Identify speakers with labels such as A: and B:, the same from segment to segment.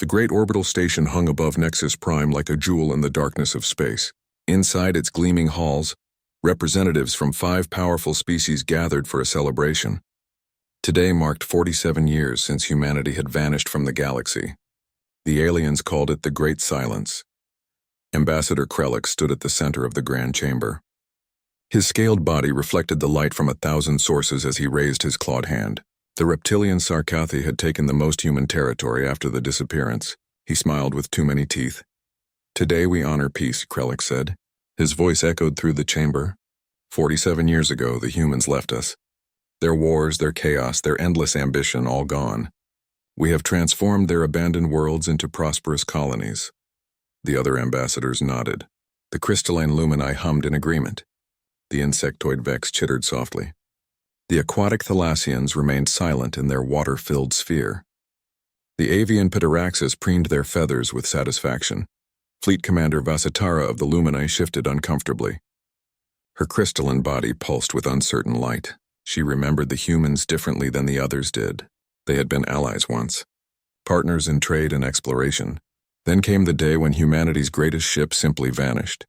A: The great orbital station hung above Nexus Prime like a jewel in the darkness of space. Inside its gleaming halls, representatives from 5 powerful species gathered for a celebration. Today marked 47 years since humanity had vanished from the galaxy. The aliens called it the Great Silence. Ambassador Krelix stood at the center of the grand chamber. His scaled body reflected the light from 1,000 sources as he raised his clawed hand. The reptilian Sarkathi had taken the most human territory after the disappearance. He smiled with too many teeth. "Today we honor peace," Krelix said. His voice echoed through the chamber. 47 years ago, the humans left us. Their wars, their chaos, their endless ambition, all gone. We have transformed their abandoned worlds into prosperous colonies. The other ambassadors nodded. The crystalline lumini hummed in agreement. The insectoid Vex chittered softly. The aquatic Thalassians remained silent in their water-filled sphere. The avian Pitaraxis preened their feathers with satisfaction. Fleet Commander Vasatara of the Lumini shifted uncomfortably. Her crystalline body pulsed with uncertain light. She remembered the humans differently than the others did. They had been allies once, partners in trade and exploration. Then came the day when humanity's greatest ship simply vanished.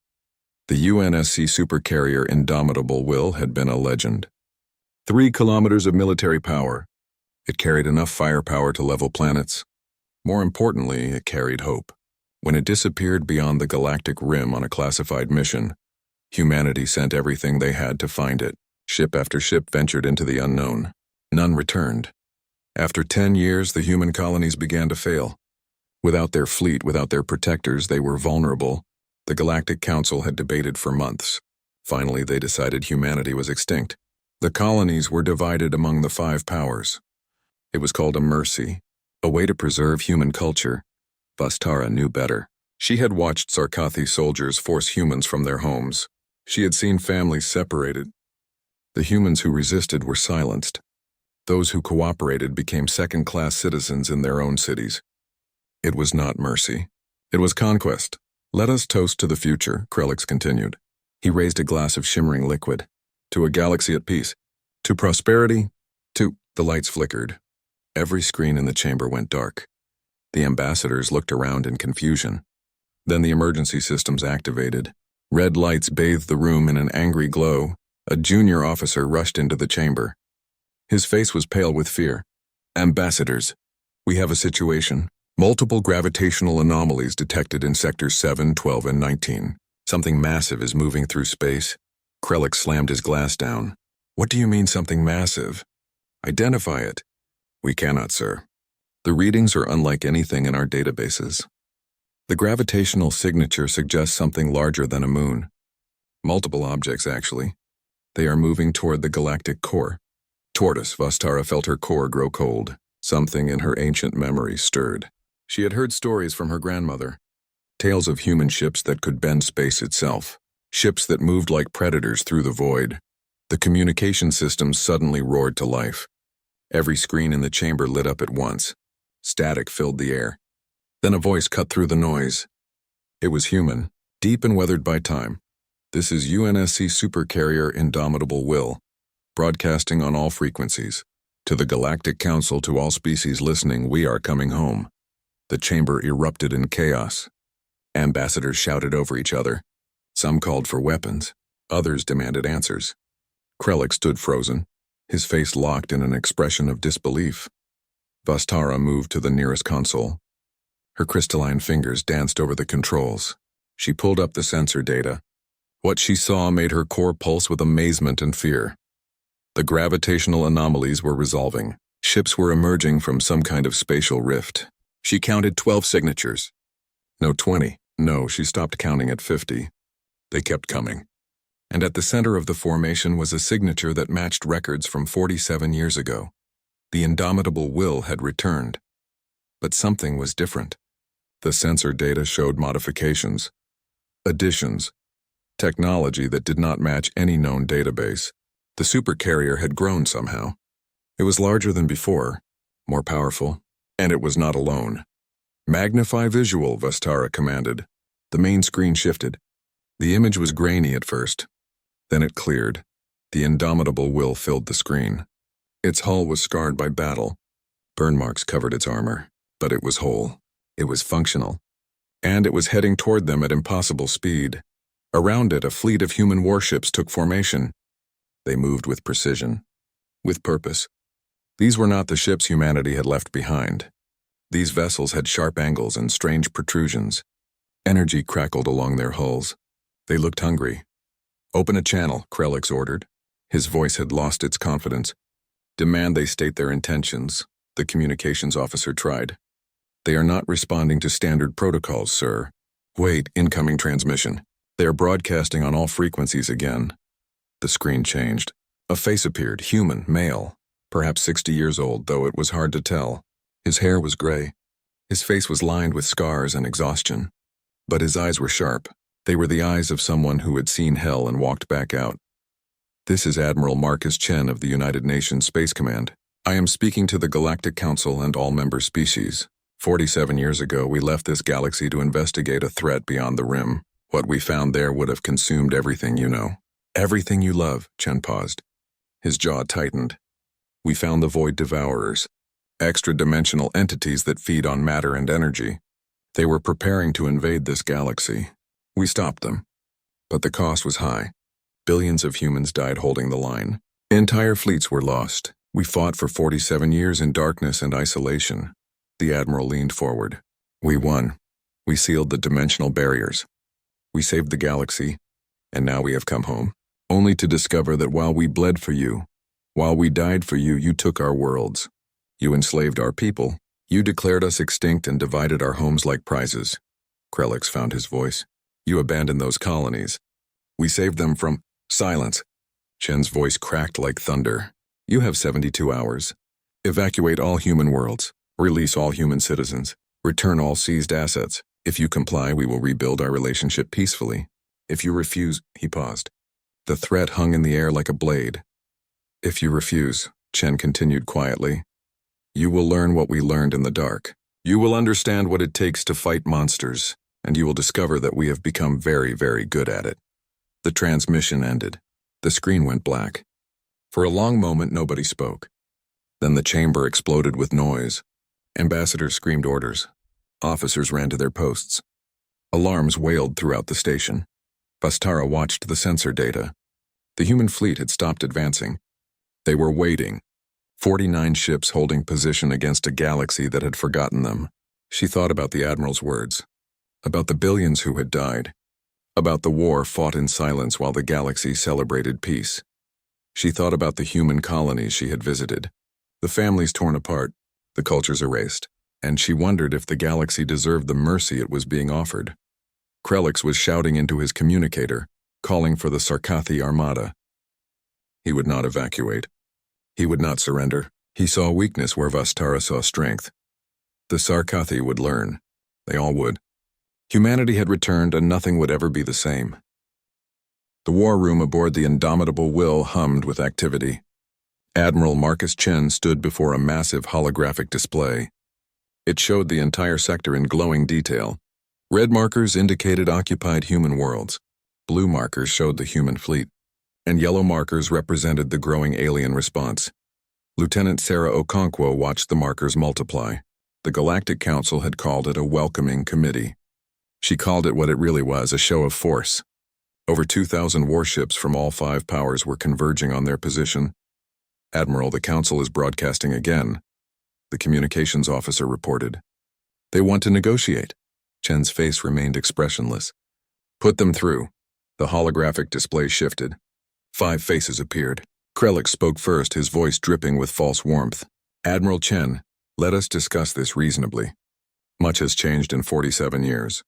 A: The UNSC Supercarrier Indomitable Will had been a legend. 3 kilometers of military power. It carried enough firepower to level planets. More importantly, it carried hope. When it disappeared beyond the galactic rim on a classified mission, humanity sent everything they had to find it. Ship after ship ventured into the unknown. None returned. After 10 years, the human colonies began to fail. Without their fleet, without their protectors, they were vulnerable. The Galactic Council had debated for months. Finally, they decided humanity was extinct. The colonies were divided among the 5 powers. It was called a mercy, a way to preserve human culture. Vastara knew better. She had watched Sarkathi soldiers force humans from their homes. She had seen families separated. The humans who resisted were silenced. Those who cooperated became second-class citizens in their own cities. It was not mercy. It was conquest. "Let us toast to the future," Krelix continued. He raised a glass of shimmering liquid. "To a galaxy at peace. To prosperity. To—" The lights flickered. Every screen in the chamber went dark. The ambassadors looked around in confusion. Then the emergency systems activated. Red lights bathed the room in an angry glow. A junior officer rushed into the chamber. His face was pale with fear. "Ambassadors, we have a situation. Multiple gravitational anomalies detected in sectors 7, 12, and 19. Something massive is moving through space." Krelix slammed his glass down. "What do you mean, something massive? Identify it." "We cannot, sir. The readings are unlike anything in our databases. The gravitational signature suggests something larger than a moon. Multiple objects, actually. They are moving toward the galactic core." Toward us, Vastara felt her core grow cold. Something in her ancient memory stirred. She had heard stories from her grandmother. Tales of human ships that could bend space itself. Ships that moved like predators through the void. The communication systems suddenly roared to life. Every screen in the chamber lit up at once. Static filled the air. Then a voice cut through the noise. It was human, deep and weathered by time. "This is UNSC Supercarrier Indomitable Will, broadcasting on all frequencies. To the Galactic Council, to all species listening, we are coming home." The chamber erupted in chaos. Ambassadors shouted over each other. Some called for weapons. Others demanded answers. Krelix stood frozen, his face locked in an expression of disbelief. Vastara moved to the nearest console. Her crystalline fingers danced over the controls. She pulled up the sensor data. What she saw made her core pulse with amazement and fear. The gravitational anomalies were resolving. Ships were emerging from some kind of spatial rift. She counted 12 signatures. No, 20. No, she stopped counting at 50. They kept coming. And at the center of the formation was a signature that matched records from 47 years ago. The Indomitable Will had returned. But something was different. The sensor data showed modifications, additions, technology that did not match any known database. The supercarrier had grown somehow. It was larger than before, more powerful, and it was not alone. "Magnify visual," Vastara commanded. The main screen shifted. The image was grainy at first. Then it cleared. The Indomitable Will filled the screen. Its hull was scarred by battle. Burn marks covered its armor, but it was whole. It was functional. And it was heading toward them at impossible speed. Around it, a fleet of human warships took formation. They moved with precision. With purpose. These were not the ships humanity had left behind. These vessels had sharp angles and strange protrusions. Energy crackled along their hulls. They looked hungry. "Open a channel," Krelix ordered. His voice had lost its confidence. "Demand they state their intentions," the communications officer tried. "They are not responding to standard protocols, sir." "Wait, incoming transmission. They are broadcasting on all frequencies again." The screen changed. A face appeared, human, male, perhaps 60 years old, though it was hard to tell. His hair was gray. His face was lined with scars and exhaustion. But his eyes were sharp. They were the eyes of someone who had seen hell and walked back out. "This is Admiral Marcus Chen of the United Nations Space Command. I am speaking to the Galactic Council and all member species. 47 years ago, we left this galaxy to investigate a threat beyond the rim. What we found there would have consumed everything you know." "Everything you love," Chen paused. His jaw tightened. "We found the Void Devourers, extra-dimensional entities that feed on matter and energy. They were preparing to invade this galaxy. We stopped them. But the cost was high. Billions of humans died holding the line. Entire fleets were lost. We fought for 47 years in darkness and isolation." The Admiral leaned forward. "We won. We sealed the dimensional barriers. We saved the galaxy, and now we have come home, only to discover that while we bled for you, while we died for you, you took our worlds. You enslaved our people. You declared us extinct and divided our homes like prizes." Krelix found his voice. "You abandoned those colonies. We saved them from—" "Silence." Chen's voice cracked like thunder. "You have 72 hours. Evacuate all human worlds. Release all human citizens. Return all seized assets. If you comply, we will rebuild our relationship peacefully. If you refuse—" He paused. The threat hung in the air like a blade. "If you refuse," Chen continued quietly, "you will learn what we learned in the dark. You will understand what it takes to fight monsters, and you will discover that we have become very, very good at it." The transmission ended. The screen went black. For a long moment, nobody spoke. Then the chamber exploded with noise. Ambassadors screamed orders. Officers ran to their posts. Alarms wailed throughout the station. Vastara watched the sensor data. The human fleet had stopped advancing. They were waiting. 49 ships holding position against a galaxy that had forgotten them. She thought about the Admiral's words. About the billions who had died. About the war fought in silence while the galaxy celebrated peace. She thought about the human colonies she had visited. The families torn apart, the cultures erased, and she wondered if the galaxy deserved the mercy it was being offered. Krelix was shouting into his communicator, calling for the Sarkathi Armada. He would not evacuate. He would not surrender. He saw weakness where Vastara saw strength. The Sarkathi would learn. They all would. Humanity had returned and nothing would ever be the same. The war room aboard the Indomitable Will hummed with activity. Admiral Marcus Chen stood before a massive holographic display. It showed the entire sector in glowing detail. Red markers indicated occupied human worlds. Blue markers showed the human fleet. And yellow markers represented the growing alien response. Lieutenant Sarah Okonkwo watched the markers multiply. The Galactic Council had called it a welcoming committee. She called it what it really was, a show of force. Over 2,000 warships from all 5 powers were converging on their position. "Admiral, the Council is broadcasting again," the communications officer reported. "They want to negotiate." Chen's face remained expressionless. "Put them through." The holographic display shifted. 5 faces appeared. Krelix spoke first, his voice dripping with false warmth. "Admiral Chen, let us discuss this reasonably. Much has changed in 47 years.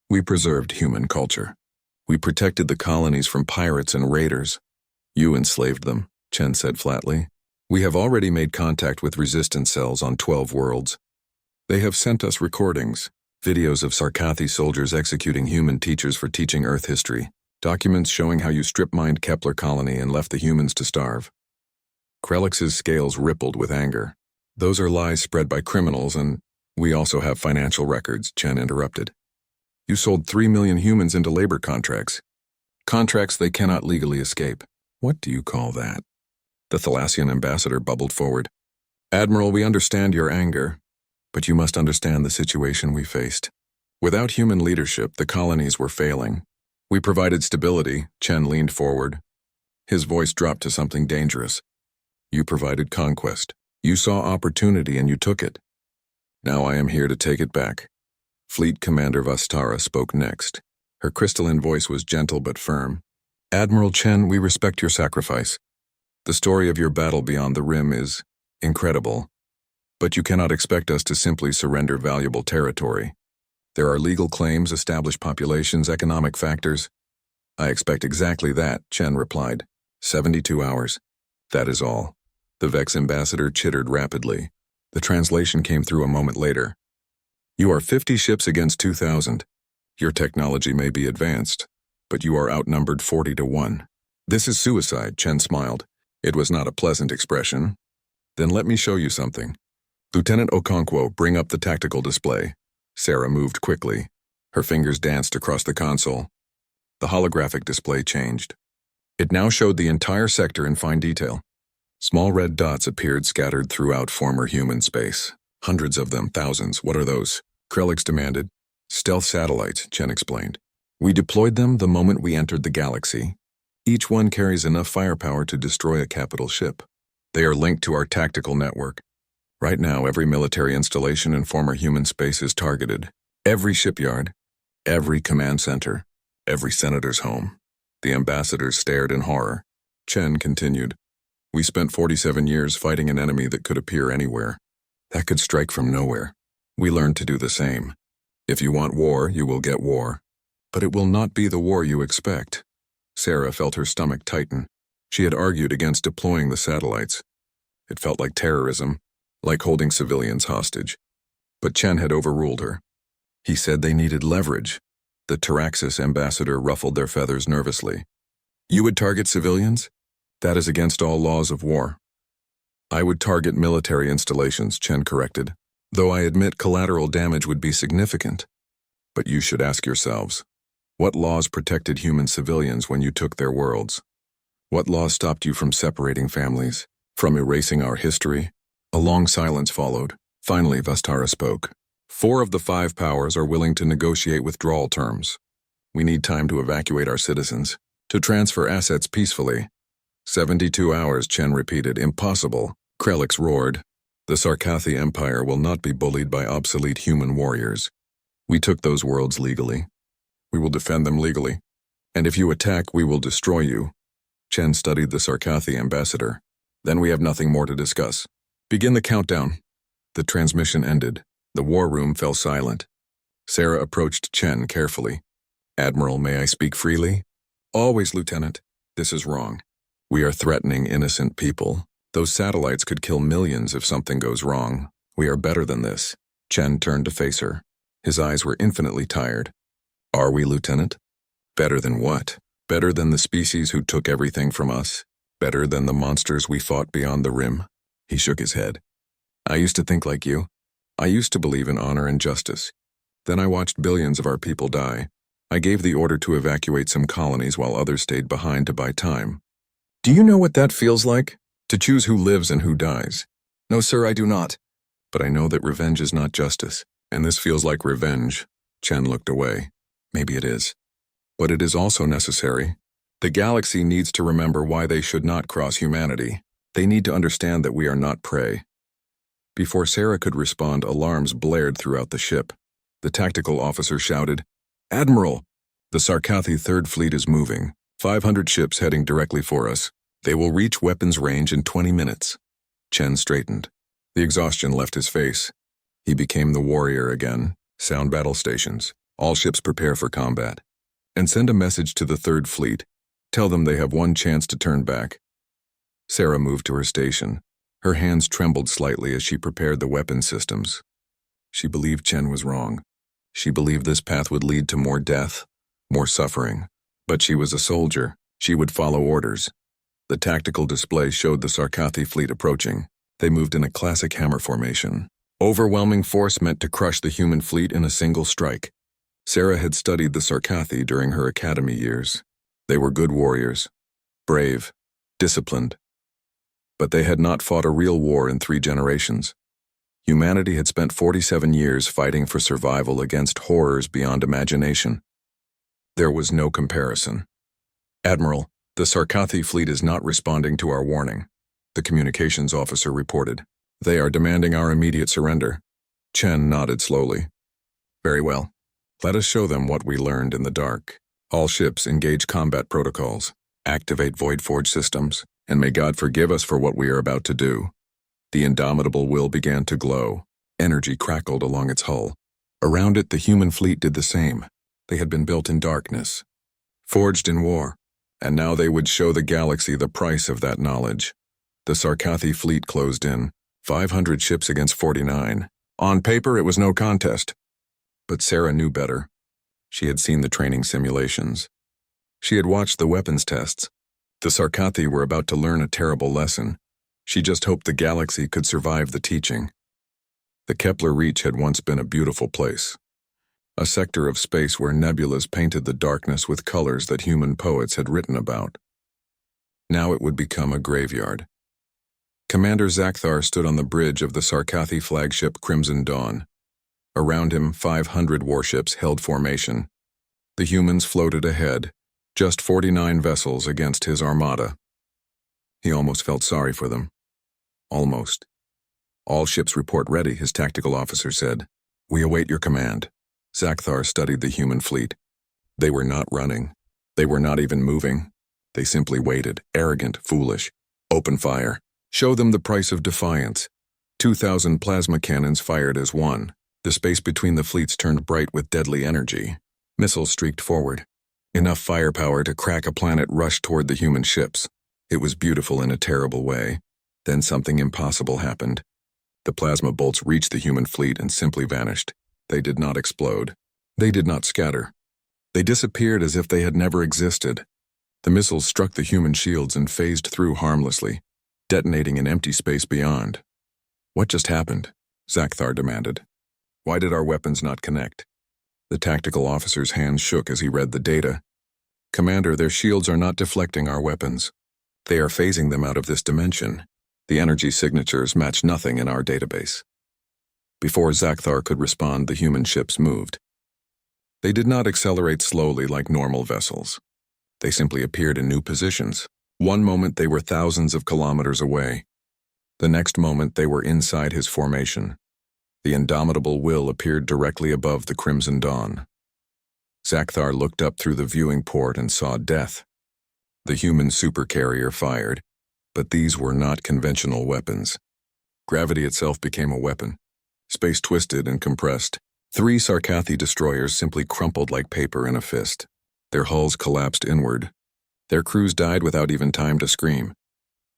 A: We preserved human culture. We protected the colonies from pirates and raiders. You enslaved them," Chen said flatly. "We have already made contact with resistance cells on 12 worlds. They have sent us recordings, videos of Sarkathi soldiers executing human teachers for teaching Earth history, documents showing how you strip-mined Kepler colony and left the humans to starve." Krelix's scales rippled with anger. "Those are lies spread by criminals, and we also have financial records," Chen interrupted. "You sold 3 million humans into labor contracts. Contracts they cannot legally escape. What do you call that?" The Thalassian ambassador bubbled forward. "Admiral, we understand your anger. But you must understand the situation we faced. Without human leadership, the colonies were failing. We provided stability. Chen leaned forward. His voice dropped to something dangerous. You provided conquest. You saw opportunity and you took it. Now I am here to take it back. Fleet Commander Vastara spoke next. Her crystalline voice was gentle but firm. Admiral Chen, we respect your sacrifice. The story of your battle beyond the rim is incredible. But you cannot expect us to simply surrender valuable territory. There are legal claims, established populations, economic factors. I expect exactly that, Chen replied. 72 hours. That is all. The Vex ambassador chittered rapidly. The translation came through a moment later. You are 50 ships against 2,000. Your technology may be advanced, but you are outnumbered 40 to 1. This is suicide, Chen smiled. It was not a pleasant expression. Then let me show you something. Lieutenant Okonkwo, bring up the tactical display. Sarah moved quickly. Her fingers danced across the console. The holographic display changed. It now showed the entire sector in fine detail. Small red dots appeared scattered throughout former human space. Hundreds of them, thousands. What are those? Krellix demanded. Stealth satellites, Chen explained. We deployed them the moment we entered the galaxy. Each one carries enough firepower to destroy a capital ship. They are linked to our tactical network. Right now, every military installation in former human space is targeted. Every shipyard, every command center, every senator's home. The ambassadors stared in horror. Chen continued. We spent 47 years fighting an enemy that could appear anywhere. That could strike from nowhere. We learned to do the same. If you want war, you will get war. But it will not be the war you expect. Sarah felt her stomach tighten. She had argued against deploying the satellites. It felt like terrorism, like holding civilians hostage. But Chen had overruled her. He said they needed leverage. The Taraxis ambassador ruffled their feathers nervously. You would target civilians? That is against all laws of war. I would target military installations, Chen corrected, though I admit collateral damage would be significant. But you should ask yourselves, what laws protected human civilians when you took their worlds? What laws stopped you from separating families, from erasing our history? A long silence followed. Finally, Vastara spoke. 4 of the 5 powers are willing to negotiate withdrawal terms. We need time to evacuate our citizens, to transfer assets peacefully. 72 hours, Chen repeated. Impossible. Krellix roared. The Sarkathi Empire will not be bullied by obsolete human warriors. We took those worlds legally. We will defend them legally. And if you attack, we will destroy you. Chen studied the Sarkathi ambassador. Then we have nothing more to discuss. Begin the countdown. The transmission ended. The war room fell silent. Sarah approached Chen carefully. Admiral, may I speak freely? Always, Lieutenant. This is wrong. We are threatening innocent people. Those satellites could kill millions if something goes wrong. We are better than this. Chen turned to face her. His eyes were infinitely tired. Are we, Lieutenant? Better than what? Better than the species who took everything from us? Better than the monsters we fought beyond the rim? He shook his head. I used to think like you. I used to believe in honor and justice. Then I watched billions of our people die. I gave the order to evacuate some colonies while others stayed behind to buy time. Do you know what that feels like? To choose who lives and who dies? No, sir, I do not. But I know that revenge is not justice, and this feels like revenge. Chen looked away. Maybe it is. But it is also necessary. The galaxy needs to remember why they should not cross humanity. They need to understand that we are not prey. Before Sarah could respond, alarms blared throughout the ship. The tactical officer shouted, Admiral! The Sarkathi Third Fleet is moving. 500 ships heading directly for us. They will reach weapons range in 20 minutes. Chen straightened. The exhaustion left his face. He became the warrior again. Sound battle stations. All ships prepare for combat. And send a message to the Third Fleet. Tell them they have one chance to turn back. Sarah moved to her station. Her hands trembled slightly as she prepared the weapon systems. She believed Chen was wrong. She believed this path would lead to more death, more suffering. But she was a soldier. She would follow orders. The tactical display showed the Sarkathi fleet approaching. They moved in a classic hammer formation. Overwhelming force meant to crush the human fleet in a single strike. Sarah had studied the Sarkathi during her academy years. They were good warriors, brave, disciplined. But they had not fought a real war in 3 generations. Humanity had spent 47 years fighting for survival against horrors beyond imagination. There was no comparison. "Admiral, the Sarkathi fleet is not responding to our warning," the communications officer reported. "They are demanding our immediate surrender." Chen nodded slowly. "Very well. Let us show them what we learned in the dark. All ships engage combat protocols, activate void forge systems, and may God forgive us for what we are about to do." The indomitable will began to glow. Energy crackled along its hull. Around it, the human fleet did the same. They had been built in darkness, forged in war, and now they would show the galaxy the price of that knowledge. The Sarkathi fleet closed in, 500 ships against 49. On paper, it was no contest. But Sarah knew better. She had seen the training simulations. She had watched the weapons tests. The Sarkathi were about to learn a terrible lesson. She just hoped the galaxy could survive the teaching. The Kepler Reach had once been a beautiful place, a sector of space where nebulas painted the darkness with colors that human poets had written about. Now it would become a graveyard. Commander Zakthar stood on the bridge of the Sarkathi flagship Crimson Dawn. Around him, 500 warships held formation. The humans floated ahead, just 49 vessels against his armada. He almost felt sorry for them. Almost. "All ships report ready," his tactical officer said. "We await your command." Zakthar studied the human fleet. They were not running. They were not even moving. They simply waited, arrogant, foolish. "Open fire. Show them the price of defiance." 2,000 plasma cannons fired as one. The space between the fleets turned bright with deadly energy. Missiles streaked forward. Enough firepower to crack a planet rushed toward the human ships. It was beautiful in a terrible way. Then something impossible happened. The plasma bolts reached the human fleet and simply vanished. They did not explode. They did not scatter. They disappeared as if they had never existed. The missiles struck the human shields and phased through harmlessly, detonating in empty space beyond. "What just happened?" Zakthar demanded. "Why did our weapons not connect?" The tactical officer's hands shook as he read the data. "Commander, their shields are not deflecting our weapons. They are phasing them out of this dimension. The energy signatures match nothing in our database." Before Zakthar could respond, the human ships moved. They did not accelerate slowly like normal vessels. They simply appeared in new positions. One moment they were thousands of kilometers away. The next moment they were inside his formation. The indomitable will appeared directly above the Crimson Dawn. Zakthar looked up through the viewing port and saw death. The human supercarrier fired, but these were not conventional weapons. Gravity itself became a weapon. Space twisted and compressed. 3 Sarkathi destroyers simply crumpled like paper in a fist. Their hulls collapsed inward. Their crews died without even time to scream.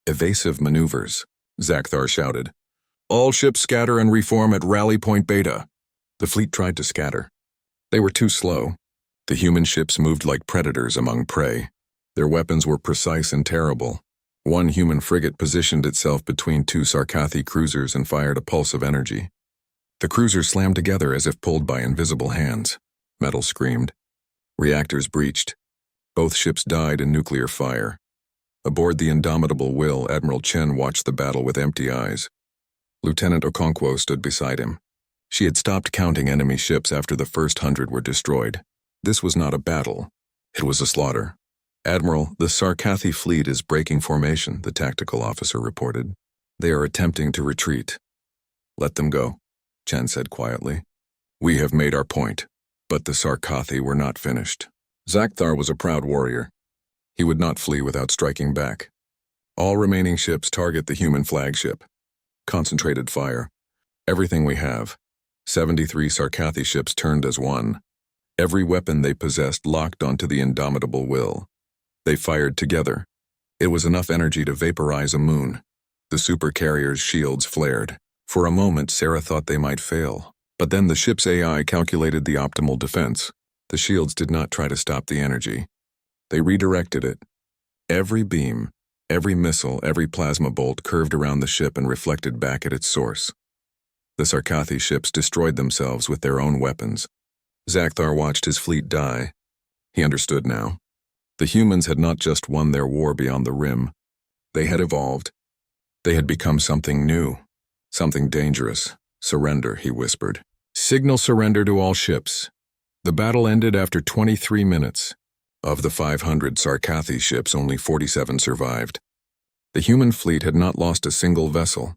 A: "Evasive maneuvers," Zakthar shouted. "All ships scatter and reform at Rally Point Beta." The fleet tried to scatter. They were too slow. The human ships moved like predators among prey. Their weapons were precise and terrible. One human frigate positioned itself between 2 Sarkathi cruisers and fired a pulse of energy. The cruisers slammed together as if pulled by invisible hands. Metal screamed. Reactors breached. Both ships died in nuclear fire. Aboard the indomitable will, Admiral Chen watched the battle with empty eyes. Lieutenant Okonkwo stood beside him. She had stopped counting enemy ships after the first 100 were destroyed. This was not a battle. It was a slaughter. "Admiral, the Sarkathi fleet is breaking formation," the tactical officer reported. "They are attempting to retreat." "Let them go," Chen said quietly. "We have made our point." But the Sarkathi were not finished. Zakthar was a proud warrior. He would not flee without striking back. "All remaining ships target the human flagship. Concentrated fire. Everything we have." 73 Sarkathi ships turned as one. Every weapon they possessed locked onto the indomitable will. They fired together. It was enough energy to vaporize a moon. The supercarrier's shields flared. For a moment, Sarah thought they might fail. But then the ship's AI calculated the optimal defense. The shields did not try to stop the energy. They redirected it. Every beam, every missile, every plasma bolt curved around the ship and reflected back at its source. The Sarkathi ships destroyed themselves with their own weapons. Zakthar watched his fleet die. He understood now. The humans had not just won their war beyond the rim. They had evolved. They had become something new, something dangerous, "Surrender," he whispered. "Signal surrender to all ships." The battle ended after 23 minutes. Of the 500 Sarkathi ships, only 47 survived. The human fleet had not lost a single vessel.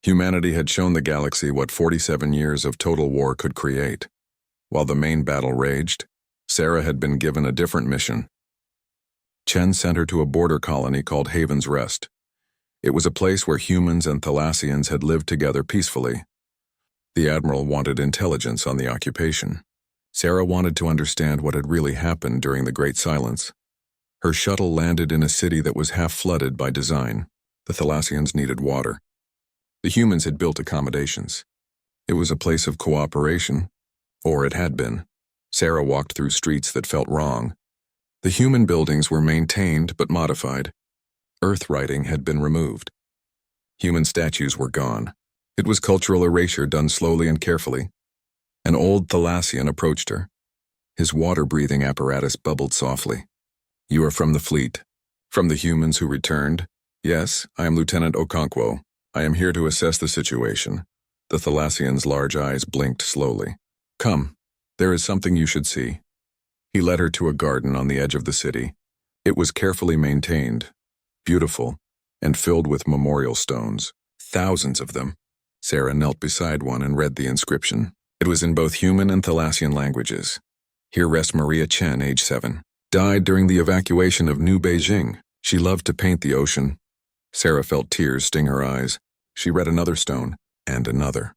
A: Humanity had shown the galaxy what 47 years of total war could create. While the main battle raged, Sarah had been given a different mission. Chen sent her to a border colony called Haven's Rest. It was a place where humans and Thalassians had lived together peacefully. The Admiral wanted intelligence on the occupation. Sarah wanted to understand what had really happened during the Great Silence. Her shuttle landed in a city that was half flooded by design. The Thalassians needed water. The humans had built accommodations. It was a place of cooperation, or it had been. Sarah walked through streets that felt wrong. The human buildings were maintained but modified. Earth writing had been removed. Human statues were gone. It was cultural erasure done slowly and carefully. An old Thalassian approached her. His water-breathing apparatus bubbled softly. "You are from the fleet. From the humans who returned?" "Yes, I am Lieutenant Okonkwo. I am here to assess the situation." The Thalassian's large eyes blinked slowly. "Come, there is something you should see." He led her to a garden on the edge of the city. It was carefully maintained, beautiful, and filled with memorial stones. Thousands of them. Sarah knelt beside one and read the inscription. It was in both human and Thalassian languages. "Here rests Maria Chen, age 7. Died during the evacuation of New Beijing. She loved to paint the ocean." Sarah felt tears sting her eyes. She read another stone, and another.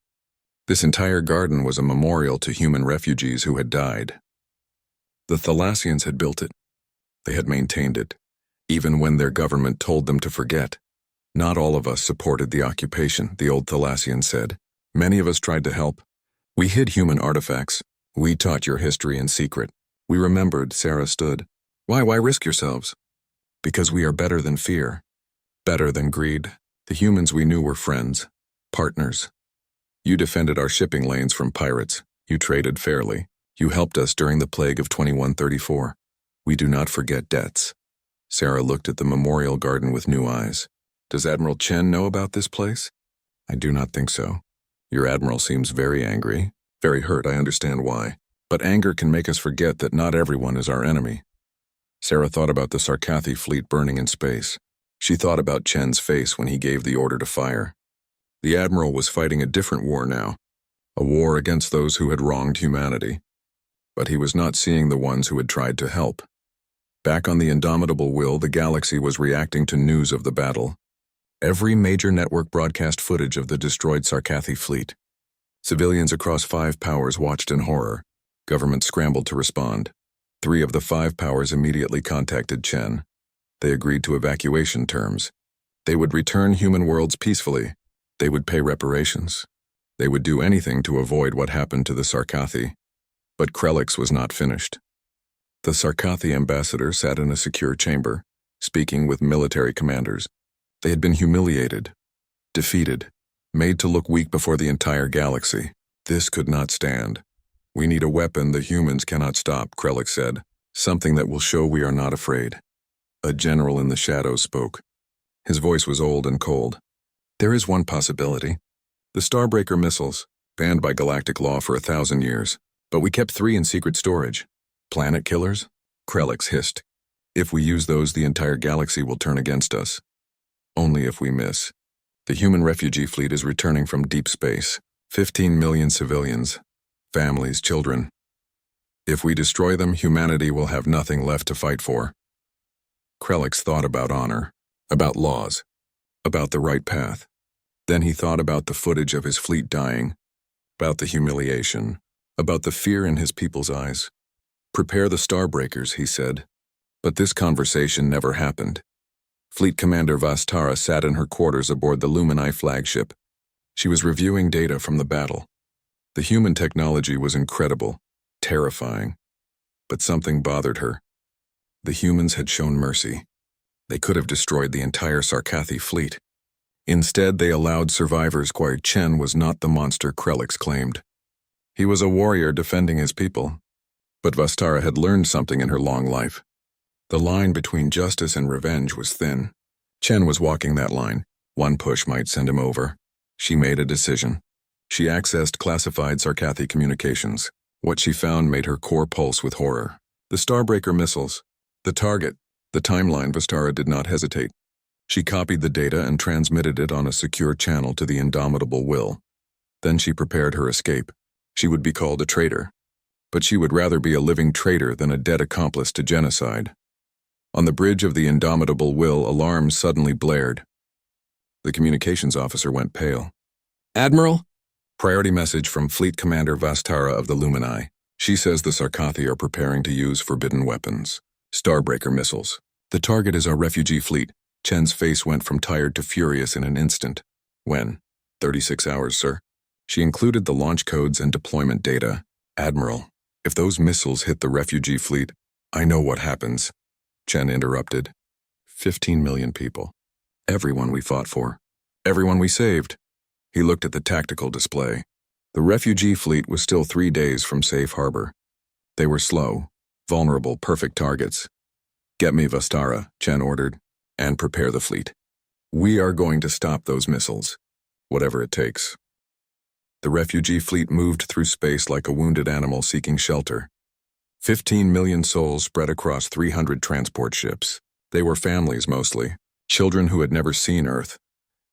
A: This entire garden was a memorial to human refugees who had died. The Thalassians had built it. They had maintained it, even when their government told them to forget. "Not all of us supported the occupation," the old Thalassian said. "Many of us tried to help. We hid human artifacts. We taught your history in secret. We remembered," Sarah stood. Why risk yourselves?" "Because we are better than fear. Better than greed. The humans we knew were friends, partners. You defended our shipping lanes from pirates. You traded fairly. You helped us during the plague of 2134. We do not forget debts." Sarah looked at the memorial garden with new eyes. "Does Admiral Chen know about this place?" "I do not think so. Your admiral seems very angry, very hurt. I understand why. But anger can make us forget that not everyone is our enemy." Sarah thought about the Sarkathi fleet burning in space. She thought about Chen's face when he gave the order to fire. The admiral was fighting a different war now, a war against those who had wronged humanity. But he was not seeing the ones who had tried to help. Back on the Indomitable Will, the galaxy was reacting to news of the battle. Every major network broadcast footage of the destroyed Sarkathi fleet. Civilians across 5 powers watched in horror. Government scrambled to respond. 3 of the 5 powers immediately contacted Chen. They agreed to evacuation terms. They would return human worlds peacefully. They would pay reparations. They would do anything to avoid what happened to the Sarkathi. But Krelix was not finished. The Sarkathi ambassador sat in a secure chamber, speaking with military commanders. They had been humiliated, defeated, made to look weak before the entire galaxy. This could not stand. "We need a weapon the humans cannot stop," Krelix said. "Something that will show we are not afraid." A general in the shadows spoke. His voice was old and cold. "There is one possibility. The Starbreaker missiles, banned by galactic law for 1,000 years. But we kept 3 in secret storage. Planet killers?" Krelix hissed. "If we use those, the entire galaxy will turn against us. Only if we miss. The human refugee fleet is returning from deep space. 15 million civilians. Families, children. If we destroy them, humanity will have nothing left to fight for." Krelix thought about honor, about laws, about the right path. Then he thought about the footage of his fleet dying, about the humiliation, about the fear in his people's eyes. "Prepare the Starbreakers," he said. But this conversation never happened. Fleet Commander Vastara sat in her quarters aboard the Lumini flagship. She was reviewing data from the battle. The human technology was incredible, terrifying. But something bothered her. The humans had shown mercy. They could have destroyed the entire Sarkathi fleet. Instead, they allowed survivors. Chen was not the monster Krelix claimed. He was a warrior defending his people. But Vastara had learned something in her long life. The line between justice and revenge was thin. Chen was walking that line. One push might send him over. She made a decision. She accessed classified Sarkathi communications. What she found made her core pulse with horror. The Starbreaker missiles. The target. The timeline. Vistara did not hesitate. She copied the data and transmitted it on a secure channel to the Indomitable Will. Then she prepared her escape. She would be called a traitor. But she would rather be a living traitor than a dead accomplice to genocide. On the bridge of the Indomitable Will, alarms suddenly blared. The communications officer went pale. Admiral? Priority message from Fleet Commander Vastara of the Lumini. She says the Sarkathi are preparing to use forbidden weapons. Starbreaker missiles. The target is our refugee fleet. Chen's face went from tired to furious in an instant. When? 36 hours, sir. She included the launch codes and deployment data. Admiral, if those missiles hit the refugee fleet, I know what happens. Chen interrupted. 15 million people. Everyone we fought for. Everyone we saved. He looked at the tactical display. The refugee fleet was still 3 days from safe harbor. They were slow, vulnerable, perfect targets. Get me Vastara, Chen ordered, and prepare the fleet. We are going to stop those missiles, whatever it takes. The refugee fleet moved through space like a wounded animal seeking shelter. 15 million souls spread across 300 transport ships. They were families mostly, children who had never seen Earth,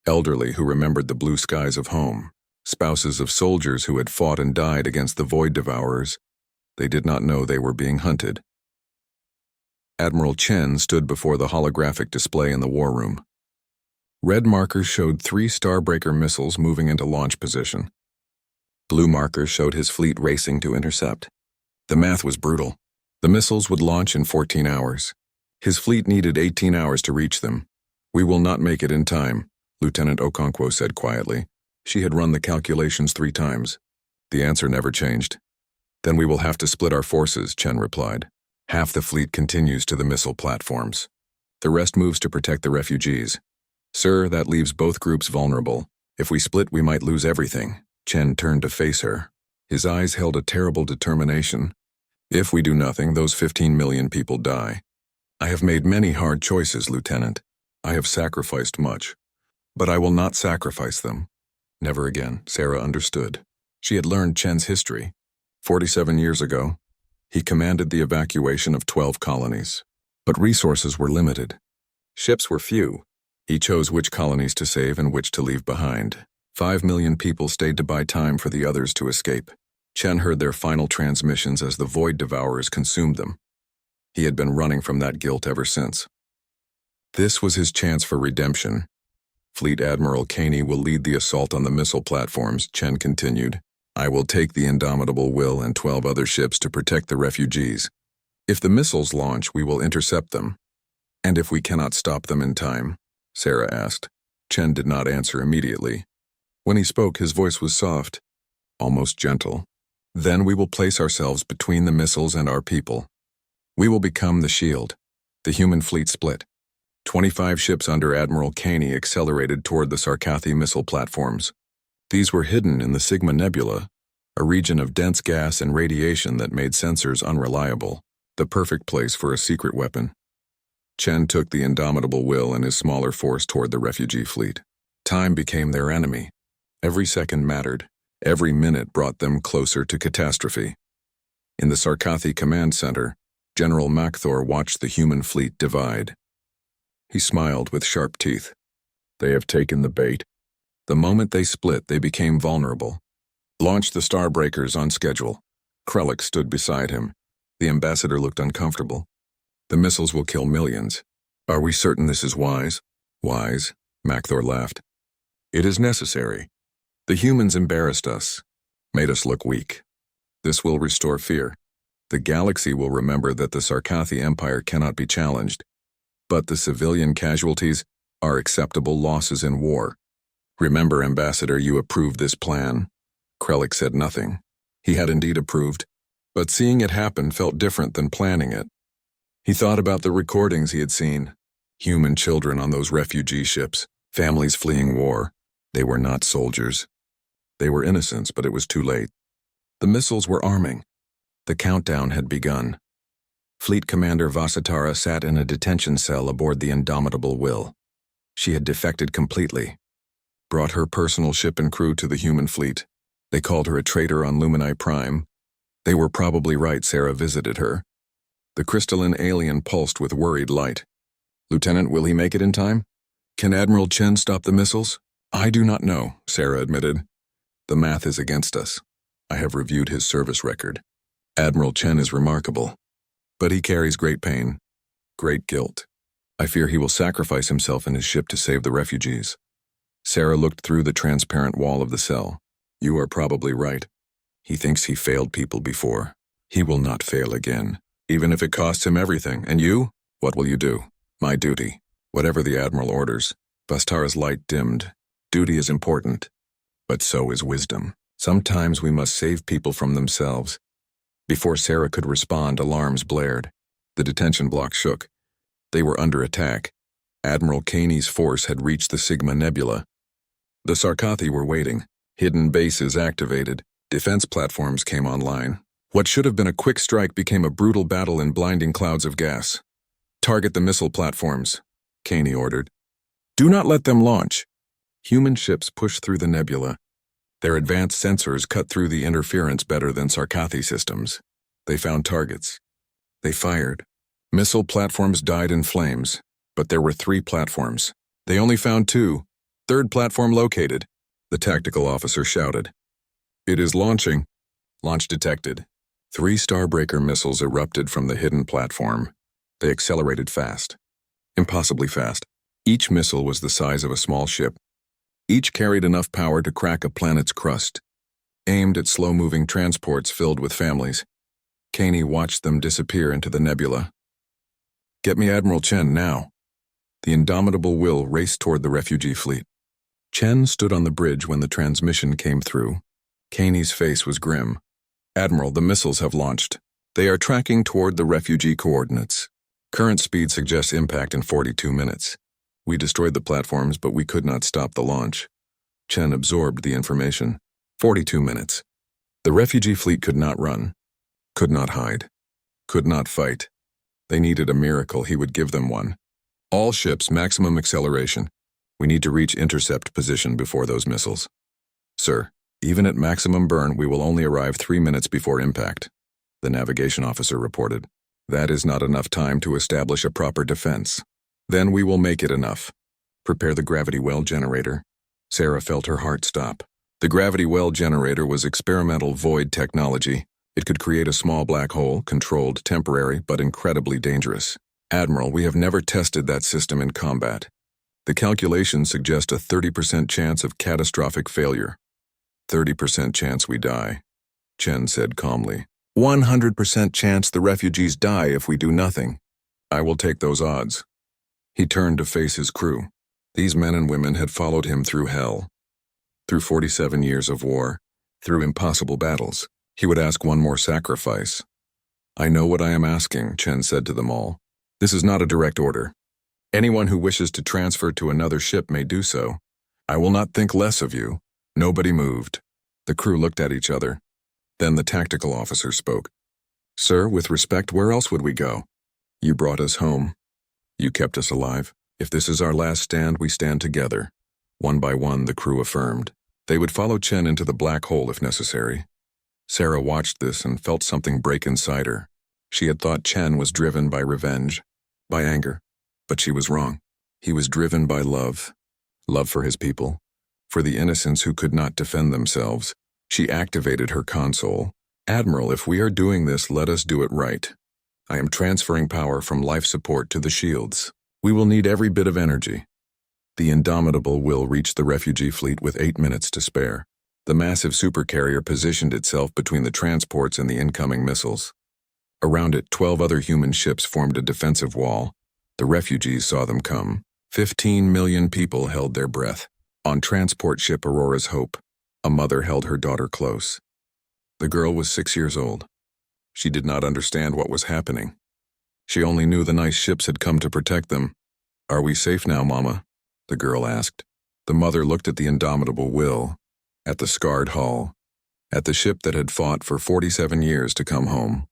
A: elderly who remembered the blue skies of home, spouses of soldiers who had fought and died against the void devourers. They did not know they were being hunted. Admiral Chen stood before the holographic display in the war room. Red markers showed 3 Starbreaker missiles moving into launch position. Blue markers showed his fleet racing to intercept. The math was brutal. The missiles would launch in 14 hours. His fleet needed 18 hours to reach them. We will not make it in time, Lieutenant Okonkwo said quietly. She had run the calculations 3 times. The answer never changed. Then we will have to split our forces, Chen replied. Half the fleet continues to the missile platforms. The rest moves to protect the refugees. Sir, that leaves both groups vulnerable. If we split, we might lose everything. Chen turned to face her. His eyes held a terrible determination. If we do nothing, those 15 million people die. I have made many hard choices, Lieutenant. I have sacrificed much. But I will not sacrifice them. Never again, Sarah understood. She had learned Chen's history. 47 years ago, he commanded the evacuation of 12 colonies. But resources were limited. Ships were few. He chose which colonies to save and which to leave behind. 5 million people stayed to buy time for the others to escape. Chen heard their final transmissions as the void devourers consumed them. He had been running from that guilt ever since. This was his chance for redemption. Fleet Admiral Caney will lead the assault on the missile platforms, Chen continued. I will take the Indomitable Will and 12 other ships to protect the refugees. If the missiles launch, we will intercept them. And if we cannot stop them in time? Sarah asked. Chen did not answer immediately. When he spoke, his voice was soft, almost gentle. Then we will place ourselves between the missiles and our people. We will become the shield. The human fleet split. 25 ships under Admiral Caney accelerated toward the Sarkathi missile platforms. These were hidden in the Sigma Nebula, a region of dense gas and radiation that made sensors unreliable, the perfect place for a secret weapon. Chen took the Indomitable Will and his smaller force toward the refugee fleet. Time became their enemy. Every second mattered. Every minute brought them closer to catastrophe. In the Sarkathi command center, General Makthor watched the human fleet divide. He smiled with sharp teeth. They have taken the bait. The moment they split, they became vulnerable. Launch the Starbreakers on schedule. Krellick stood beside him. The ambassador looked uncomfortable. The missiles will kill millions. Are we certain this is wise? Wise, Makthor laughed. It is necessary. The humans embarrassed us, made us look weak. This will restore fear. The galaxy will remember that the Sarkathi Empire cannot be challenged. But the civilian casualties are acceptable losses in war. Remember, Ambassador, you approved this plan. Krellick said nothing. He had indeed approved, but seeing it happen felt different than planning it. He thought about the recordings he had seen. Human children on those refugee ships, families fleeing war. They were not soldiers. They were innocents, but it was too late. The missiles were arming. The countdown had begun. Fleet Commander Vasatara sat in a detention cell aboard the Indomitable Will. She had defected completely, brought her personal ship and crew to the human fleet, They called her a traitor on Lumini Prime. They were probably right. Sarah visited her. The crystalline alien pulsed with worried light. Lieutenant, will he make it in time? Can Admiral Chen stop the missiles? I do not know, Sarah admitted. The math is against us. I have reviewed his service record. Admiral Chen is remarkable, but he carries great pain, great guilt. I fear he will sacrifice himself and his ship to save the refugees. Sarah looked through the transparent wall of the cell. You are probably right. He thinks he failed people before. He will not fail again, even if it costs him everything. And you? What will you do? My duty. Whatever the Admiral orders. Bastara's light dimmed. Duty is important, but so is wisdom. Sometimes we must save people from themselves. Before Sarah could respond, alarms blared. The detention block shook. They were under attack. Admiral Kaney's force had reached the Sigma Nebula. The Sarkathi were waiting. Hidden bases activated. Defense platforms came online. What should have been a quick strike became a brutal battle in blinding clouds of gas. Target the missile platforms, Kaney ordered. Do not let them launch. Human ships pushed through the nebula. Their advanced sensors cut through the interference better than Sarkathi systems. They found targets. They fired. Missile platforms died in flames, but there were 3 platforms. They only found 2. Third platform located, the tactical officer shouted. It is launching. Launch detected. 3 Starbreaker missiles erupted from the hidden platform. They accelerated fast. Impossibly fast. Each missile was the size of a small ship. Each carried enough power to crack a planet's crust. Aimed at slow-moving transports filled with families. Kaney watched them disappear into the nebula. Get me Admiral Chen now. The Indomitable Will raced toward the refugee fleet. Chen stood on the bridge when the transmission came through. Kaney's face was grim. Admiral, the missiles have launched. They are tracking toward the refugee coordinates. Current speed suggests impact in 42 minutes. We destroyed the platforms, but we could not stop the launch. Chen absorbed the information. 42 minutes. The refugee fleet could not run, could not hide, could not fight. They needed a miracle. He would give them one. All ships, maximum acceleration. We need to reach intercept position before those missiles. Sir, even at maximum burn, we will only arrive 3 minutes before impact, the navigation officer reported. That is not enough time to establish a proper defense. Then we will make it enough. Prepare the gravity well generator. Sarah felt her heart stop. The gravity well generator was experimental void technology. It could create a small black hole, controlled, temporary, but incredibly dangerous. Admiral, we have never tested that system in combat. The calculations suggest a 30% chance of catastrophic failure. 30% chance we die, Chen said calmly. 100% chance the refugees die if we do nothing. I will take those odds. He turned to face his crew. These men and women had followed him through hell, through 47 years of war, through impossible battles. He would ask one more sacrifice. I know what I am asking, Chen said to them all. This is not a direct order. Anyone who wishes to transfer to another ship may do so. I will not think less of you. Nobody moved. The crew looked at each other. Then the tactical officer spoke. Sir, with respect, where else would we go? You brought us home. You kept us alive. If this is our last stand, we stand together. One by one, the crew affirmed. They would follow Chen into the black hole if necessary. Sarah watched this and felt something break inside her. She had thought Chen was driven by revenge, by anger, but she was wrong. He was driven by love. Love for his people, for the innocents who could not defend themselves. She activated her console. Admiral, if we are doing this, let us do it right. I am transferring power from life support to the shields. We will need every bit of energy. The Indomitable will reach the refugee fleet with 8 minutes to spare. The massive supercarrier positioned itself between the transports and the incoming missiles. Around it, 12 other human ships formed a defensive wall. The refugees saw them come. 15 million people held their breath. On transport ship Aurora's Hope, a mother held her daughter close. The girl was 6 years old. She did not understand what was happening. She only knew the nice ships had come to protect them. Are we safe now, Mama? The girl asked. The mother looked at the Indomitable will, at the scarred hull, at the ship that had fought for 47 years to come home.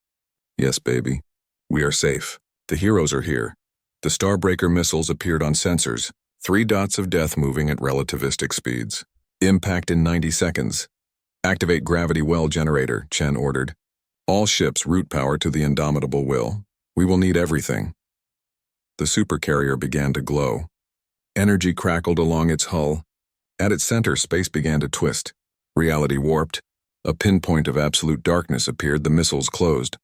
A: Yes, baby. We are safe. The heroes are here. The Starbreaker missiles appeared on sensors, 3 dots of death moving at relativistic speeds. Impact in 90 seconds. Activate gravity well generator, Chen ordered. All ships route power to the Indomitable will. We will need everything. The supercarrier began to glow. Energy crackled along its hull. At its center, space began to twist. Reality warped. A pinpoint of absolute darkness appeared. The missiles closed.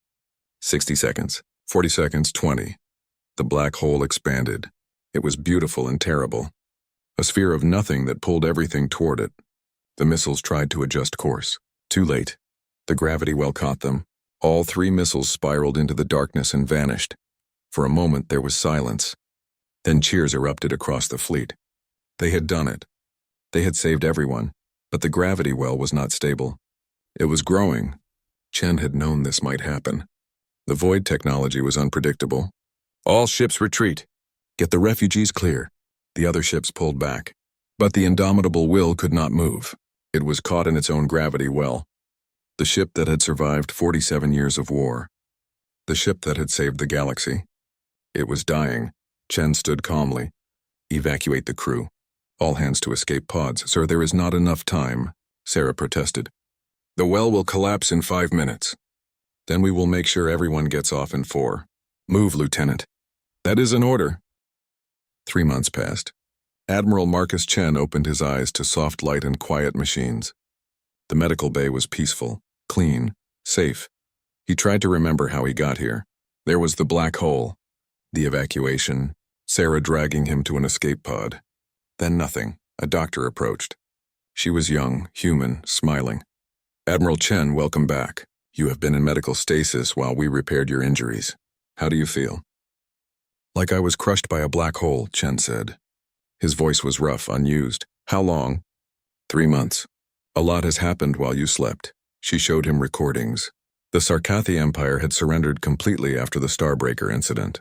A: 60 seconds, 40 seconds, 20. The black hole expanded. It was beautiful and terrible. A sphere of nothing that pulled everything toward it. The missiles tried to adjust course. Too late. The gravity well caught them. All three missiles spiraled into the darkness and vanished. For a moment there was silence. Then cheers erupted across the fleet. They had done it. They had saved everyone, but the gravity well was not stable. It was growing. Chen had known this might happen. The void technology was unpredictable. All ships retreat. Get the refugees clear. The other ships pulled back. But the Indomitable will could not move. It was caught in its own gravity well. The ship that had survived 47 years of war. The ship that had saved the galaxy. It was dying. Chen stood calmly. Evacuate the crew. All hands to escape pods. Sir, there is not enough time, Sarah protested. The well will collapse in 5 minutes. Then we will make sure everyone gets off in 4. Move, Lieutenant. That is an order. 3 months passed. Admiral Marcus Chen opened his eyes to soft light and quiet machines. The medical bay was peaceful, clean, safe. He tried to remember how he got here. There was the black hole, the evacuation, Sarah dragging him to an escape pod. Then nothing. A doctor approached. She was young, human, smiling. Admiral Chen, welcome back. You have been in medical stasis while we repaired your injuries. How do you feel? Like I was crushed by a black hole, Chen said. His voice was rough, unused. How long? 3 months. A lot has happened while you slept. She showed him recordings. The Sarkathi Empire had surrendered completely after the Starbreaker incident.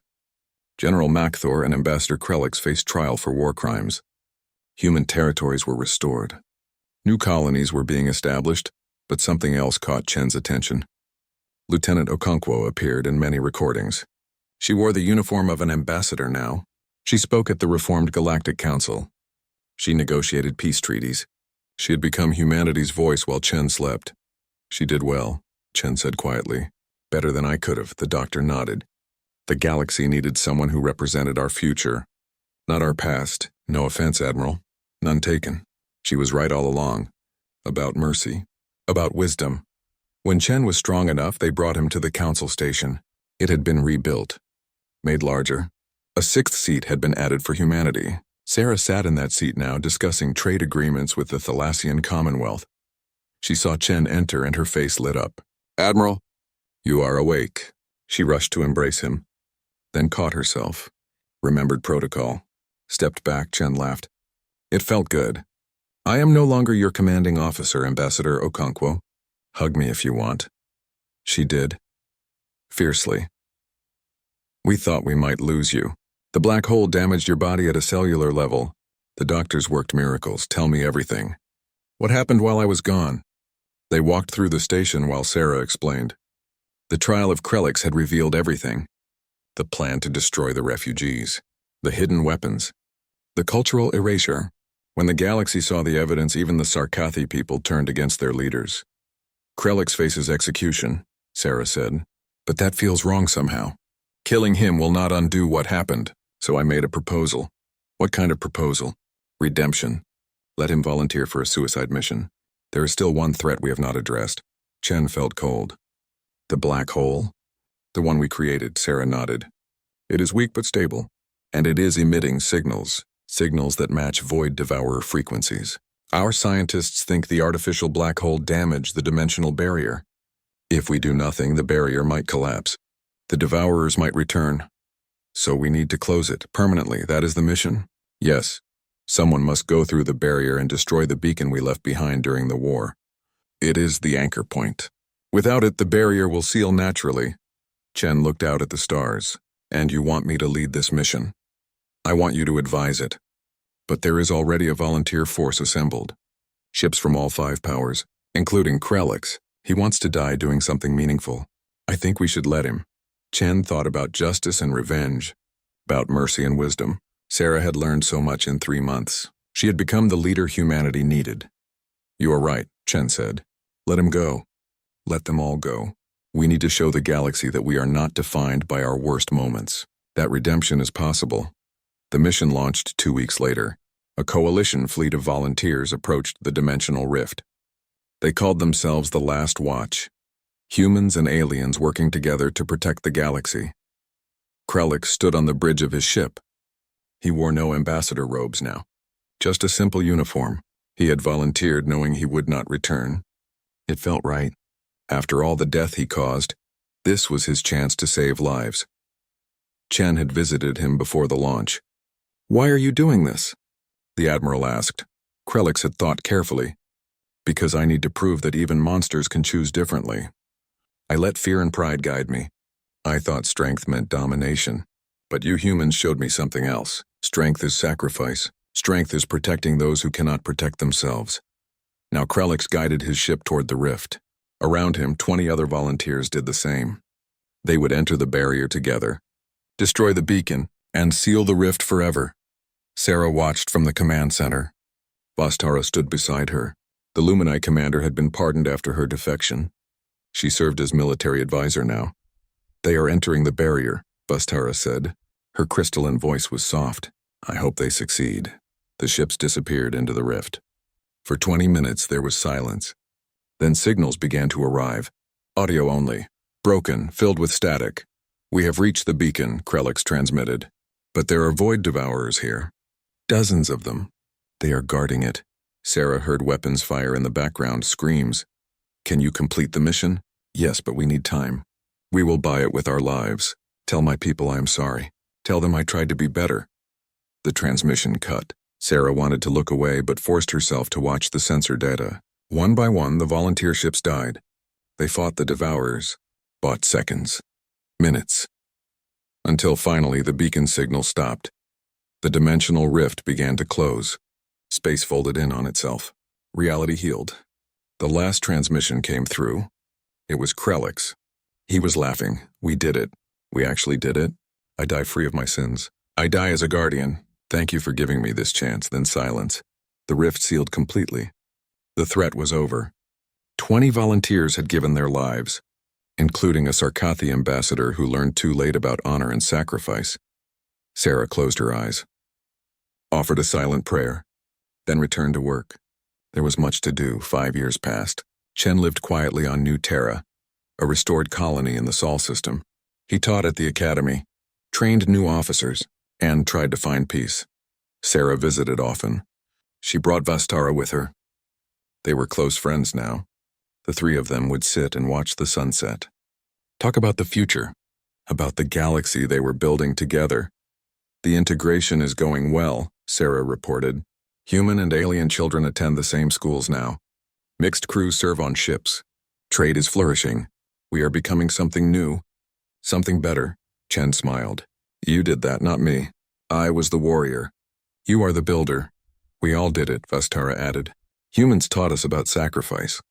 A: General Makthor and Ambassador Krelix faced trial for war crimes. Human territories were restored. New colonies were being established, but something else caught Chen's attention. Lieutenant Okonkwo appeared in many recordings. She wore the uniform of an ambassador now. She spoke at the Reformed Galactic Council. She negotiated peace treaties. She had become humanity's voice while Chen slept. She did well, Chen said quietly. Better than I could have, the doctor nodded. The galaxy needed someone who represented our future, not our past. No offense, Admiral. None taken. She was right all along. About mercy. About wisdom. When Chen was strong enough, they brought him to the council station. It had been rebuilt, made larger. A 6th seat had been added for humanity. Sarah sat in that seat now, discussing trade agreements with the Thalassian Commonwealth. She saw Chen enter and her face lit up. Admiral, you are awake. She rushed to embrace him, then caught herself. Remembered protocol. Stepped back, Chen laughed. It felt good. I am no longer your commanding officer, Ambassador Okonkwo. Hug me if you want. She did. Fiercely. We thought we might lose you. The black hole damaged your body at a cellular level. The doctors worked miracles. Tell me everything. What happened while I was gone? They walked through the station while Sarah explained. The trial of Krelix had revealed everything. The plan to destroy the refugees. The hidden weapons. The cultural erasure. When the galaxy saw the evidence, even the Sarkathi people turned against their leaders. Krelix faces execution, Sarah said. But that feels wrong somehow. Killing him will not undo what happened. So I made a proposal. What kind of proposal? Redemption. Let him volunteer for a suicide mission. There is still one threat we have not addressed. Chen felt cold. The black hole? The one we created, Sarah nodded. It is weak but stable, and it is emitting signals that match void devourer frequencies. Our scientists think the artificial black hole damaged the dimensional barrier. If we do nothing, the barrier might collapse. The devourers might return. So we need to close it permanently. That is the mission? Yes. Someone must go through the barrier and destroy the beacon we left behind during the war. It is the anchor point. Without it, the barrier will seal naturally. Chen looked out at the stars. And you want me to lead this mission? I want you to advise it. But there is already a volunteer force assembled. Ships from all 5 powers, including Krelix. He wants to die doing something meaningful. I think we should let him. Chen thought about justice and revenge, about mercy and wisdom. Sarah had learned so much in 3 months. She had become the leader humanity needed. You are right, Chen said. Let him go. Let them all go. We need to show the galaxy that we are not defined by our worst moments. That redemption is possible. The mission launched 2 weeks later. A coalition fleet of volunteers approached the dimensional rift. They called themselves the Last Watch. Humans and aliens working together to protect the galaxy. Krelix stood on the bridge of his ship. He wore no ambassador robes now. Just a simple uniform. He had volunteered knowing he would not return. It felt right. After all the death he caused, this was his chance to save lives. Chen had visited him before the launch. "Why are you doing this?" the Admiral asked. Krelix had thought carefully. "Because I need to prove that even monsters can choose differently. I let fear and pride guide me. I thought strength meant domination. But you humans showed me something else. Strength is sacrifice. Strength is protecting those who cannot protect themselves." Now Krelix guided his ship toward the rift. Around him, 20 other volunteers did the same. They would enter the barrier together, destroy the beacon, and seal the rift forever. Sarah watched from the command center. Vastara stood beside her. The Luminite commander had been pardoned after her defection. She served as military advisor now. "They are entering the barrier," Vastara said. Her crystalline voice was soft. "I hope they succeed." The ships disappeared into the rift. For 20 minutes there was silence. Then signals began to arrive. Audio only. Broken, filled with static. "We have reached the beacon," Krelix transmitted. "But there are void devourers here. Dozens of them. They are guarding it." Sarah heard weapons fire in the background, screams. "Can you complete the mission?" "Yes, but we need time. We will buy it with our lives. Tell my people I am sorry. Tell them I tried to be better." The transmission cut. Sarah wanted to look away but forced herself to watch the sensor data. One by one, the volunteer ships died. They fought the devourers. Bought seconds. Minutes. Until finally the beacon signal stopped. The dimensional rift began to close. Space folded in on itself. Reality healed. The last transmission came through. It was Krelix. He was laughing. "We did it. We actually did it. I die free of my sins. I die as a guardian. Thank you for giving me this chance." Then silence. The rift sealed completely. The threat was over. 20 volunteers had given their lives, including a Sarkathi ambassador who learned too late about honor and sacrifice. Sarah closed her eyes, offered a silent prayer, then returned to work. There was much to do. 5 years passed. Chen lived quietly on New Terra, a restored colony in the Sol system. He taught at the academy, trained new officers, and tried to find peace. Sarah visited often. She brought Vastara with her. They were close friends now. The three of them would sit and watch the sunset. Talk about the future, about the galaxy they were building together. "The integration is going well," Sarah reported. "Human and alien children attend the same schools now. Mixed crews serve on ships. Trade is flourishing. We are becoming something new. Something better." Chen smiled. "You did that, not me. I was the warrior. You are the builder." "We all did it," Vastara added. "Humans taught us about sacrifice.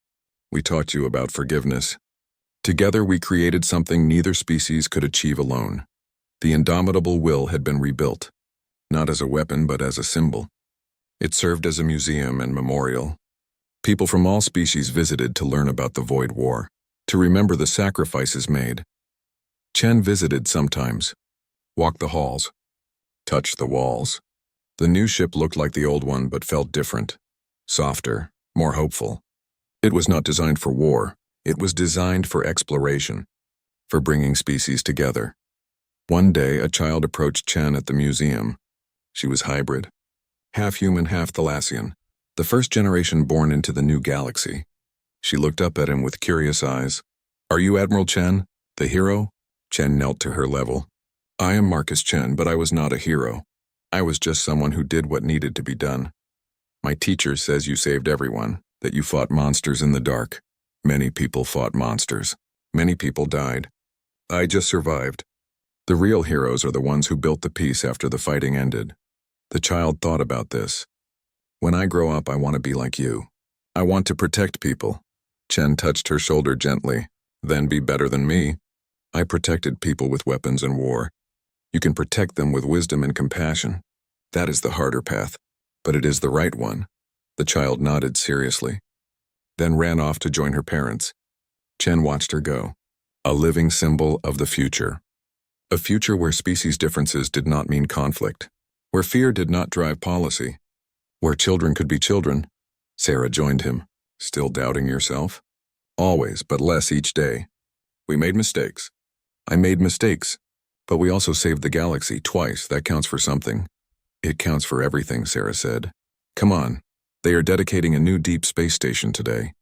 A: We taught you about forgiveness. Together we created something neither species could achieve alone. The Indomitable will had been rebuilt, not as a weapon but as a symbol. It served as a museum and memorial. People from all species visited to learn about the Void War, to remember the sacrifices made. Chen visited sometimes, walked the halls, touched the walls. The new ship looked like the old one but felt different. Softer, more hopeful. It was not designed for war. It was designed for exploration, for bringing species together. One day, a child approached Chen at the museum. She was hybrid, half human, half Thalassian, the first generation born into the new galaxy. She looked up at him with curious eyes. "Are you Admiral Chen, the hero?" Chen knelt to her level. "I am Marcus Chen, but I was not a hero. I was just someone who did what needed to be done. My teacher says you saved everyone, that you fought monsters in the dark. Many people fought monsters. Many people died. I just survived. The real heroes are the ones who built the peace after the fighting ended." The child thought about this. "When I grow up, I want to be like you. I want to protect people." Chen touched her shoulder gently. "Then be better than me. I protected people with weapons and war. You can protect them with wisdom and compassion. That is the harder path, but it is the right one." The child nodded seriously. then ran off to join her parents. Chen watched her go. A living symbol of the future. A future where species differences did not mean conflict, where fear did not drive policy, where children could be children. Sarah joined him. Still doubting yourself? Always, but less each day. We made mistakes. I made mistakes. But we also saved the galaxy twice. That counts for something. It counts for everything, Sarah said. Come on. They are dedicating a new deep space station today.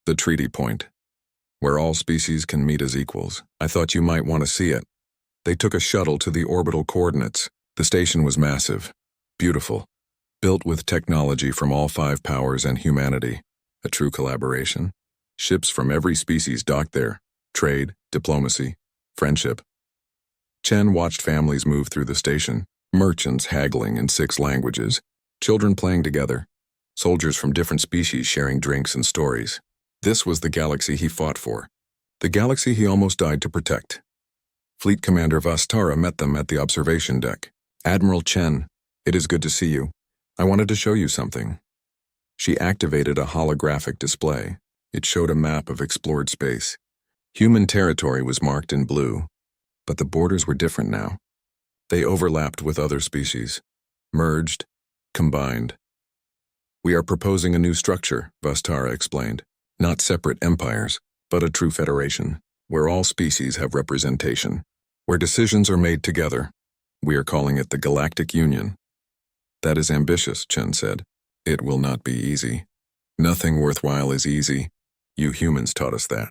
A: The Treaty Point, where all species can meet as equals. I thought you might want to see it. They took a shuttle to the orbital coordinates. The station was massive, beautiful, built with technology from all 5 powers and humanity. A true collaboration. Ships from every species docked there. Trade, diplomacy, friendship. Chen watched families move through the station, merchants haggling in 6 languages, children playing together, soldiers from different species sharing drinks and stories. This was the galaxy he fought for, the galaxy he almost died to protect. Fleet Commander Vastara met them at the observation deck. Admiral Chen, it is good to see you. I wanted to show you something. She activated a holographic display. It showed a map of explored space. Human territory was marked in blue, but the borders were different now. They overlapped with other species, merged, combined. We are proposing a new structure, Vastara explained. Not separate empires, but a true federation, where all species have representation, where decisions are made together. We are calling it the Galactic Union. That is ambitious, Chen said. It will not be easy. Nothing worthwhile is easy. You humans taught us that.